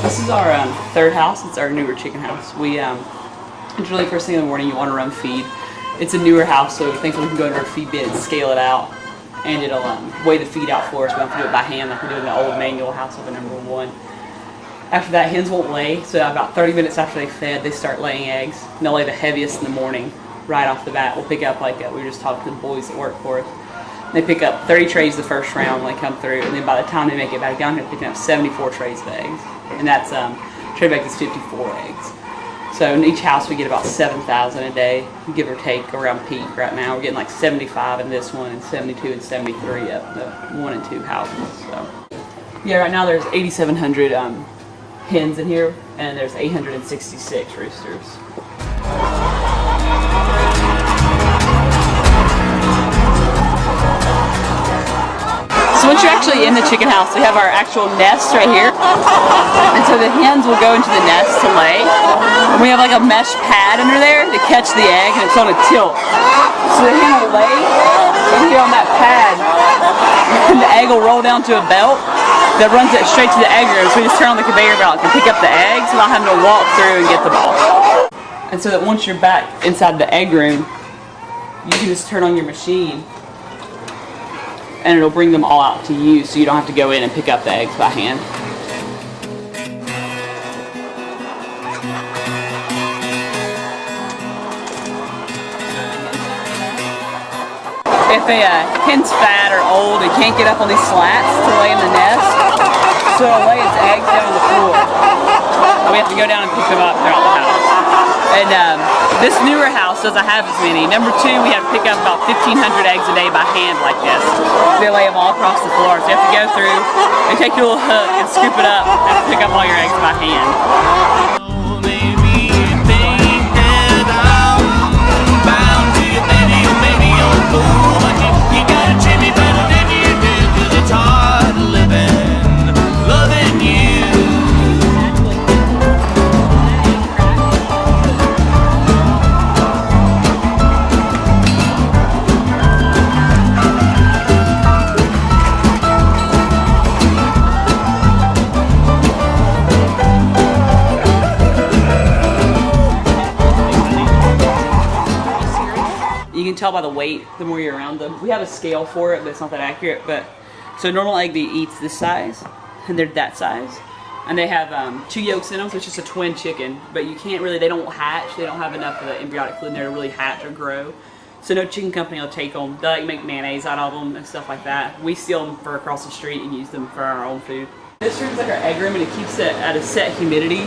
This is our third house. It's our newer chicken house. It's really first thing in the morning you want to run feed. It's a newer house, so thankfully we can go into our feed bin and scale it out, and it'll weigh the feed out for us. We don't have to do it by hand like we do in the old manual house over number 1. After that, hens won't lay, so about 30 minutes after they fed, they start laying eggs. And they'll lay the heaviest in the morning, right off the bat. We'll pick up, like we were just talking to the boys that work for us. They pick up 30 trays the first round when they come through, and then by the time they make it back down here, they're picking up 74 trays of eggs. And that's, tray bag is 54 eggs. So in each house we get about 7,000 a day, give or take, around peak right now. We're getting like 75 in this one and 72 and 73 at the 1 and 2 houses. So yeah, right now there's 8,700 hens in here, and there's 866 roosters. So once you're actually in the chicken house, we have our actual nest right here. And so the hens will go into the nest to lay. And we have like a mesh pad under there to catch the egg, and it's on a tilt. So the hen will lay in here on that pad, and the egg will roll down to a belt that runs it straight to the egg room. So we just turn on the conveyor belt and pick up the eggs without having to walk through and get them all. And so that once you're back inside the egg room, you can just turn on your machine and it'll bring them all out to you, so you don't have to go in and pick up the eggs by hand. If a hen's fat or old, it can't get up on these slats to lay in the nest, so it'll lay its eggs down on the floor. And we have to go down and pick them up throughout the house. And this newer house doesn't have as many. Number 2, we have to pick up about 1,500 eggs a day by hand like this. They lay them all across the floor, so you have to go through and take your little hook and scoop it up and pick up all your eggs by hand. You can tell by the weight the more you're around them. We have a scale for it, but it's not that accurate. But so a normal egg eats this size, and they're that size, and they have 2 yolks in them, so it's just a twin chicken. But you can't really, they don't hatch. They don't have enough of the embryonic fluid in there to really hatch or grow. So no chicken company will take them. They like make mayonnaise out of them and stuff like that. We steal them for across the street and use them for our own food. This room's like our egg room, and it keeps it at a set humidity.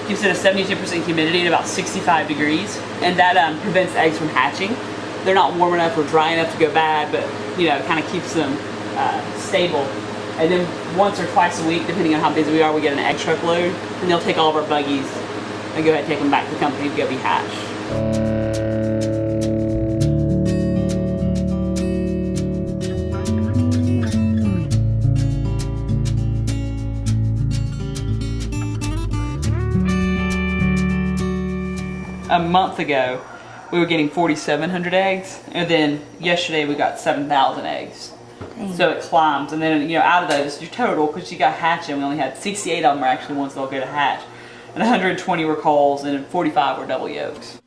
Keeps it at 72% humidity at about 65 degrees, and that prevents eggs from hatching. They're not warm enough or dry enough to go bad, but you know, it kind of keeps them stable. And then once or twice a week, depending on how busy we are, we get an egg truck load, and they'll take all of our buggies and go ahead and take them back to the company to go be hatched. A month ago, we were getting 4,700 eggs, and then yesterday we got 7,000 eggs. Dang. So it climbs, and then out of those, your total, because you got hatching, we only had 68 of them were actually ones that'll go to hatch, and 120 were culls, and 45 were double yolks.